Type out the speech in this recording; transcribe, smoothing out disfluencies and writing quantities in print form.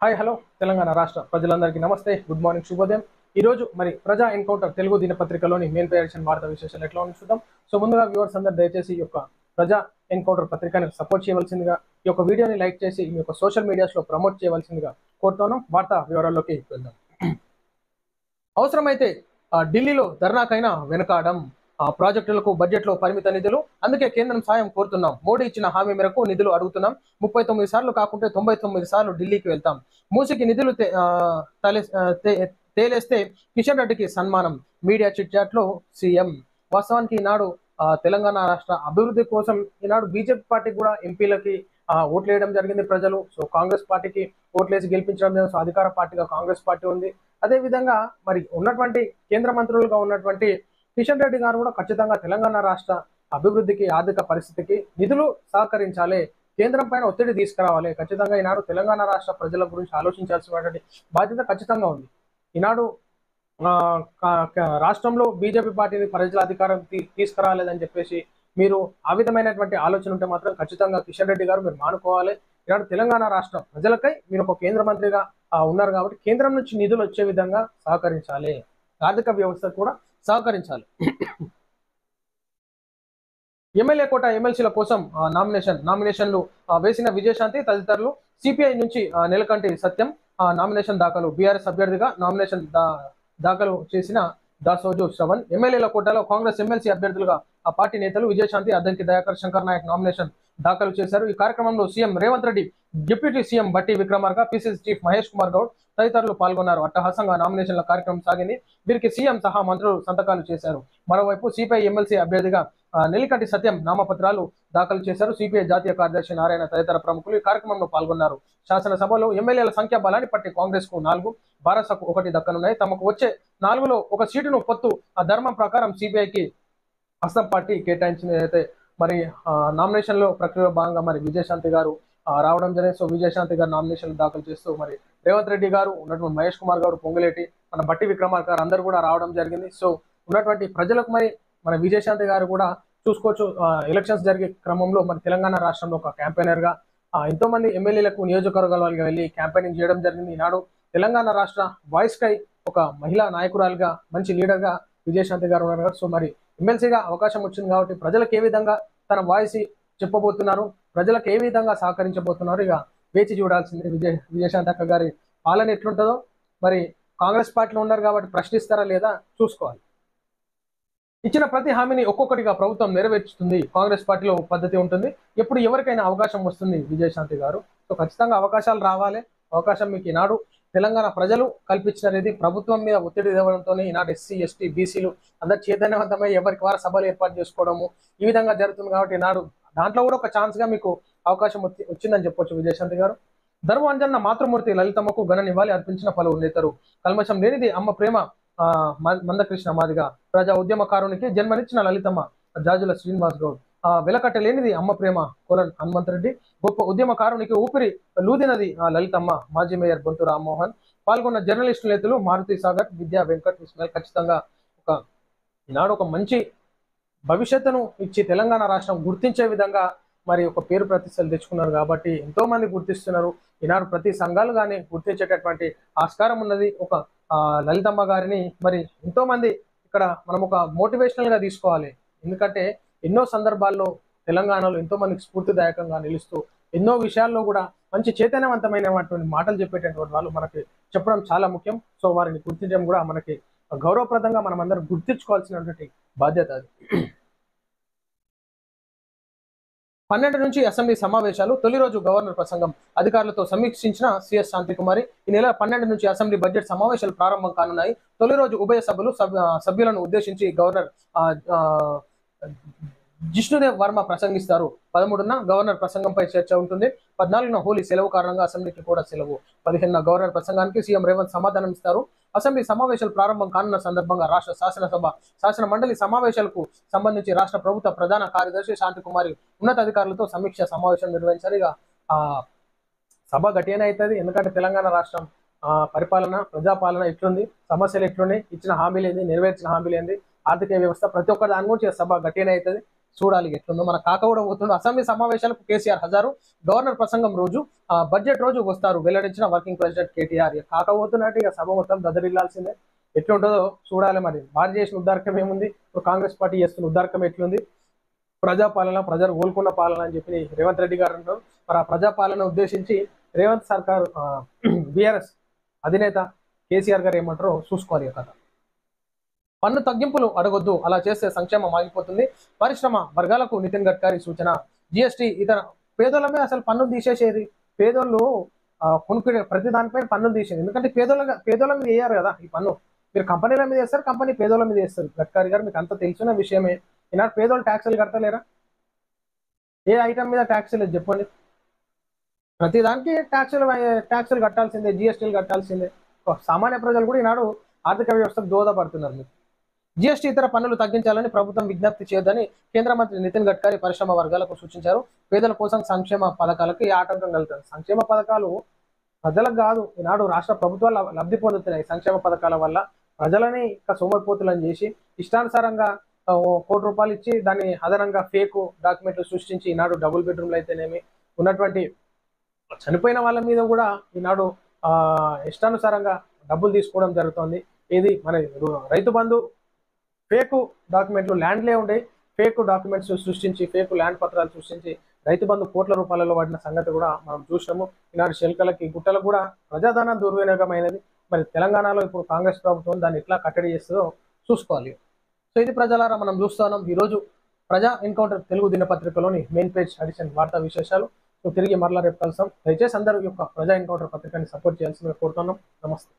Hi hello Telangana రాష్ట్ర ప్రజలందరికీ నమస్తే, గుడ్ మార్నింగ్, శుభోదయం. ఈ రోజు మరి ప్రజా ఎన్కౌంటర్ తెలుగు దినపత్రికలోని మెయిన్ పేరేషన్ వార్తా విశేషాలు ఎట్లా ఉంది చూద్దాం. సో ముందుగా వ్యూవర్స్ అందరూ దయచేసి ఈ యొక్క ప్రజా ఎన్కౌంటర్ పత్రికని సపోర్ట్ చేయవలసిందిగా, ఈ యొక్క వీడియోని లైక్ చేసి ఈ యొక్క సోషల్ మీడియాస్లో ప్రమోట్ చేయవలసిందిగా కోరుతున్నాం. వార్తా వివరాల్లోకి వెళ్దాం. అవసరమైతే ఢిల్లీలో ధర్నాకైనా వెనకాడం, ప్రాజెక్టులకు బడ్జెట్లో పరిమిత నిధులు, అందుకే కేంద్రం సాయం కోరుతున్నాం. మోడీ ఇచ్చిన హామీ మేరకు నిధులు అడుగుతున్నాం. 39 సార్లు కాకుంటే 99 సార్లు ఢిల్లీకి వెళ్తాం. మూసికి నిధులు తేలేస్తే కిషన్ రెడ్డికి సన్మానం. మీడియా చిట్ చాట్ లో సీఎం. వాస్తవానికి ఈనాడు తెలంగాణ రాష్ట్ర అభివృద్ధి కోసం ఈనాడు బీజేపీ పార్టీకి కూడా ఎంపీలకి ఓట్లు వేయడం జరిగింది ప్రజలు. సో కాంగ్రెస్ పార్టీకి ఓట్లేసి గెలిపించడం జరిగింది. సో అధికార పార్టీగా కాంగ్రెస్ పార్టీ ఉంది. అదే విధంగా మరి ఉన్నటువంటి కేంద్ర మంత్రులుగా ఉన్నటువంటి కిషన్ రెడ్డి గారు కూడా ఖచ్చితంగా తెలంగాణ రాష్ట్ర అభివృద్ధికి, ఆర్థిక పరిస్థితికి నిధులు సహకరించాలి, కేంద్రం పైన ఒత్తిడి తీసుకురావాలి. ఖచ్చితంగా ఈనాడు తెలంగాణ రాష్ట్ర ప్రజల గురించి ఆలోచించాల్సినటువంటి బాధ్యత ఖచ్చితంగా ఉంది. ఈనాడు రాష్ట్రంలో బీజేపీ పార్టీని ప్రజల అధికారం తీసుకురాలేదని చెప్పేసి మీరు ఆ విధమైనటువంటి ఆలోచన ఉంటే మాత్రం ఖచ్చితంగా కిషన్ రెడ్డి గారు మీరు మానుకోవాలి. ఈనాడు తెలంగాణ రాష్ట్ర ప్రజలకై మీరు ఒక కేంద్ర మంత్రిగా ఉన్నారు కాబట్టి కేంద్రం నుంచి నిధులు వచ్చే విధంగా సహకరించాలి, ఆర్థిక వ్యవస్థ కూడా సహకరించాలి. ఎమ్మెల్యే కోట ఎమ్మెల్సీల కోసం నామినేషన్లు వేసిన విజయశాంతి తదితరులు. సిపిఐ నుంచి నెలకంటి సత్యం నామినేషన్ దాఖలు. బీఆర్ఎస్ అభ్యర్థిగా నామినేషన్ దాఖలు చేసిన దాసోజు శ్రవణ్. ఎమ్మెల్యేల కోటాలో కాంగ్రెస్ ఎమ్మెల్సీ అభ్యర్థులుగా ఆ పార్టీ నేతలు విజయశాంతి, అద్దంకి దయాకర్, శంకర్ నాయక్ నామినేషన్ దాఖలు చేశారు. ఈ కార్యక్రమంలో CM Revanth Reddy, deputy CM బట్టి విక్రమార్క, పిసిసి చీఫ్ మహేష్ కుమార్ గౌడ్ తదితరులు పాల్గొన్నారు. అట్టహాసంగా నామినేషన్ల కార్యక్రమం సాగింది. వీరికి సీఎం సహా మంత్రులు సంతకాలు చేశారు. మరోవైపు సిపిఐ ఎమ్మెల్సీ అభ్యర్థిగా నెల్లికంటి సత్యం నామపత్రాలు దాఖలు చేశారు. సిపిఐ జాతీయ కార్యదర్శి నారాయణ తదితర ప్రముఖులు ఈ కార్యక్రమంలో పాల్గొన్నారు. శాసనసభలో ఎమ్మెల్యేల సంఖ్య బలాన్ని పట్టి కాంగ్రెస్ కు 4, భారతకు 1 దక్కనున్నాయి. తమకు వచ్చే 4లో 1 సీటును పొత్తు ధర్మం ప్రకారం సిపిఐకి అస్సాం పార్టీ కేటాయించింది. అయితే మరి నామినేషన్ లో ప్రక్రియలో భాగంగా మరి విజయశాంతి గారు రావడం జరిగింది. సో విజయశాంతి గారు నామినేషన్ దాఖలు చేస్తూ మరి రేవంత్ రెడ్డి గారు, ఉన్నటువంటి మహేష్ కుమార్ గౌడ్, పొంగులేటి, మన బట్టి విక్రమార్క గారు అందరూ కూడా రావడం జరిగింది. సో ఉన్నటువంటి ప్రజలకు మరి మన విజయశాంతి గారు కూడా చూసుకోవచ్చు. ఎలక్షన్స్ జరిగే క్రమంలో మరి తెలంగాణ రాష్ట్రంలో ఒక క్యాంపెయినర్ గా ఎంతో మంది ఎమ్మెల్యేలకు నియోజకవర్గాలకు వెళ్ళి క్యాంపెయినింగ్ చేయడం జరిగింది. ఈనాడు తెలంగాణ రాష్ట్ర వాయిస్ కై ఒక మహిళా నాయకురాలుగా, మంచి లీడర్ గా విజయశాంతి గారు ఉన్నారు. సో మరి ఎమ్మెల్సీగా అవకాశం వచ్చింది కాబట్టి ప్రజలకు ఏ విధంగా తన వాయిస్ చెప్పబోతున్నారు, ప్రజలకు ఏ విధంగా సహకరించబోతున్నారు, ఇక వేచి చూడాల్సింది. విజయశాంతి అక్క గారి పాలన ఎట్లుంటుందో మరి కాంగ్రెస్ పార్టీలో ఉన్నారు కాబట్టి ప్రశ్నిస్తారా లేదా చూసుకోవాలి. ఇచ్చిన ప్రతి హామీని ఒక్కొక్కటిగా ప్రభుత్వం నెరవేర్చుతుంది. కాంగ్రెస్ పార్టీలో పద్ధతి ఉంటుంది. ఎప్పుడు ఎవరికైనా అవకాశం వస్తుంది విజయశాంతి గారు. సో ఖచ్చితంగా అవకాశాలు రావాలి. అవకాశం మీకు ఈనాడు తెలంగాణ ప్రజలు కల్పించినది. ప్రభుత్వం మీద ఒత్తిడి తేవడంతో ఈనాడు ఎస్సీ, ఎస్టీ, బీసీలు అందరు చైతన్యవంతమై ఎవరికి వారు సభలు ఏర్పాటు చేసుకోవడము ఈ విధంగా జరుగుతుంది కాబట్టి ఈనాడు దాంట్లో కూడా ఒక ఛాన్స్ గా మీకు అవకాశం వచ్చిందని చెప్పొచ్చు విజయశాంతి గారు. ధర్మవంజన్న మాతృమూర్తి లలితమ్మకు ఘన నివాళి అర్పించిన పలువురు నేతలు. కల్మషం లేనిది అమ్మ ప్రేమ మందకృష్ణ మాదిగ. ప్రజా ఉద్యమకారునికి జన్మనిచ్చిన లలితమ్మ జాజుల శ్రీనివాస్ గౌడ్. వెలకట్టలేనిది అమ్మ ప్రేమ కోలన్ హనుమంతరెడ్డి. గొప్ప ఉద్యమకారునికి ఊపిరి లూదినది లలితమ్మ. మాజీ మేయర్ బొంతు రామ్మోహన్. పాల్గొన్న జర్నలిస్టు నేతలు మారుతి సాగర్, విద్యా వెంకట్, ఇస్మాయిల్. ఖచ్చితంగా ఈనాడు ఒక మంచి భవిష్యత్తును ఇచ్చి తెలంగాణ రాష్ట్రం గుర్తించే విధంగా మరి ఒక పేరు ప్రతిష్టలు తెచ్చుకున్నారు కాబట్టి ఎంతో మంది గుర్తిస్తున్నారు. ఈనాడు ప్రతి సంఘాలు కానీ గుర్తించేటటువంటి ఆస్కారం ఉన్నది. ఒక లలితమ్మ గారిని మరి ఎంతో మంది ఇక్కడ మనం ఒక మోటివేషనల్ గా తీసుకోవాలి. ఎందుకంటే ఎన్నో సందర్భాల్లో తెలంగాణలో ఎంతో మందికి స్ఫూర్తిదాయకంగా నిలుస్తూ ఎన్నో విషయాల్లో కూడా మంచి చైతన్యవంతమైనటువంటి మాటలు చెప్పేటటువంటి వాళ్ళు మనకి చెప్పడం చాలా ముఖ్యం. సో వారిని గుర్తించడం కూడా మనకి గౌరవప్రదంగా మనం అందరం గుర్తించుకోవాల్సినటువంటి బాధ్యత అది. 12 నుంచి అసెంబ్లీ సమావేశాలు. తొలి రోజు గవర్నర్ ప్రసంగం. అధికారులతో సమీక్షించిన సిఎస్ శాంతికుమారి. ఈ నెల 12 నుంచి అసెంబ్లీ బడ్జెట్ సమావేశాలు ప్రారంభం కానున్నాయి. తొలి రోజు ఉభయ సభ్యులను ఉద్దేశించి గవర్నర్ జిష్ణుదేవ్ వర్మ ప్రసంగిస్తారు. 13న గవర్నర్ ప్రసంగంపై చర్చ ఉంటుంది. 14న హోలీ సెలవు కారణంగా అసెంబ్లీకి కూడా సెలవు. 15న గవర్నర్ ప్రసంగానికి సీఎం రేవంత్ సమాధానం ఇస్తారు. అసెంబ్లీ సమావేశాలు ప్రారంభం కానున్న సందర్భంగా రాష్ట్ర శాసన మండలి సమావేశాలకు సంబంధించి రాష్ట్ర ప్రభుత్వ ప్రధాన కార్యదర్శి శాంతికుమారి ఉన్నతాధికారులతో సమీక్ష సమావేశం నిర్వహించారు. ఇక సభ గట్టిగానే అవుతుంది. ఎందుకంటే తెలంగాణ రాష్ట్రం పరిపాలన, ప్రజాపాలన ఎట్లుంది, సమస్యలు ఎట్లున్నాయి, ఇచ్చిన హామీలు ఏంది, నెరవేర్చిన హామీలు ఏంది, ఆర్థిక వ్యవస్థ, ప్రతి ఒక్క దాని గురించి సభ గట్టిగానే అవుతుంది. చూడాలి ఎట్లుందో. మన కాక కూడా పోతుండో. అసెంబ్లీ సమావేశాలకు కేసీఆర్ హజారు, గవర్నర్ ప్రసంగం రోజు, బడ్జెట్ రోజు వస్తారు వెల్లడించిన వర్కింగ్ ప్రెసిడెంట్ కేటీఆర్. ఇక కాక పోతున్నట్టు ఇక సభ మొత్తం దదరిల్లాల్సిందే. ఎట్లుంటుందో చూడాలి. మరి వారు చేసిన ఉద్దారకం ఏముంది, ఇప్పుడు కాంగ్రెస్ పార్టీ చేస్తున్న ఉద్దారకం ఎట్లుంది? ప్రజాపాలన, ప్రజలు కోలుకున్న పాలన అని చెప్పి రేవంత్ రెడ్డి గారు అంటారు. మరి ఆ ప్రజాపాలన ఉద్దేశించి రేవంత్ సర్కార్ బీఆర్ఎస్ అధినేత కేసీఆర్ గారు ఏమంటారో చూసుకోవాలి కదా. పన్ను తగ్గింపులు అడగొద్దు, అలా చేస్తే సంక్షేమం ఆగిపోతుంది. పరిశ్రమ వర్గాలకు నితిన్ గడ్కరీ సూచన. జిఎస్టీ ఇతర పేదోళ్ళ మీద అసలు పన్నులు తీసేసేది. పేదోళ్ళు కొనుక్కునే ప్రతి దానిపైన పన్నులు తీసేది. ఎందుకంటే పేదోళ్ళ మీద వేయారు కదా ఈ పన్ను. మీరు కంపెనీల మీద వేస్తారు, కంపెనీ పేదోళ్ళ మీద వేస్తారు. గడ్కరీ గారు మీకు అంత తెలిసిన విషయమే. ఈనాడు పేదోళ్ళు ట్యాక్సులు కడతలేరా? ఏ ఐటమ్ మీద ట్యాక్స్ లేదు చెప్పండి. ప్రతి దానికి ట్యాక్సులు కట్టాల్సిందే, జిఎస్టీలు కట్టాల్సిందే. సామాన్య ప్రజలు కూడా ఈనాడు ఆర్థిక వ్యవస్థకు దోహదపడుతున్నారు. మీరు జిఎస్టీ ఇతర పన్నులు తగ్గించాలని ప్రభుత్వం విజ్ఞప్తి చేయొద్దని కేంద్ర మంత్రి నితిన్ గడ్కరీ పరిశ్రమ వర్గాలకు సూచించారు. పేదల కోసం సంక్షేమ పథకాలకు ఈ ఆటంకం కలుగుతుంది. సంక్షేమ పథకాలు ప్రజలకు కాదు, ఈనాడు రాష్ట్ర ప్రభుత్వాలు లబ్ధి పొందుతున్నాయి. సంక్షేమ పథకాల వల్ల ప్రజలని ఇంకా సోమరిపోతులను చేసి ఇష్టానుసారంగా కోటి రూపాయలు ఇచ్చి దాన్ని అదనంగా ఫేక్ డాక్యుమెంట్లు సృష్టించి ఈనాడు డబుల్ బెడ్రూమ్లు అయితేనేమి ఉన్నటువంటి చనిపోయిన వాళ్ళ మీద కూడా ఈనాడు ఇష్టానుసారంగా డబ్బులు తీసుకోవడం జరుగుతుంది. ఇది మన రైతు బంధు ఫేక్ డాక్యుమెంట్లు, ల్యాండ్లే ఉండే ఫేక్ డాక్యుమెంట్స్ సృష్టించి, ఫేక్ ల్యాండ్ పత్రాలు సృష్టించి రైతు బంధు కోట్ల రూపాయలలో పడిన సంగతి కూడా మనం చూసినాము. ఈనాడు శెల్కలకి గుట్టలకు కూడా ప్రజాధనం దుర్వినియోగమైనది. మరి తెలంగాణలో ఇప్పుడు కాంగ్రెస్ ప్రభుత్వం దాన్ని ఎట్లా కట్టడి చేస్తుందో చూసుకోవాలి. సో ఇది ప్రజలారా మనం చూస్తున్నాం ఈరోజు ప్రజా ఎన్కౌంటర్ తెలుగు దినపత్రికలోని మెయిన్ పేజ్ అడిషన్ వార్తా విశేషాలు. సో తిరిగి మరలా రేపు కలుస్తాం. దయచేసి అందరూ యొక్క ప్రజా ఎన్కౌంటర్ పత్రికని సపోర్ట్ చేయాల్సిందిగా కోరుతున్నాం. నమస్తే.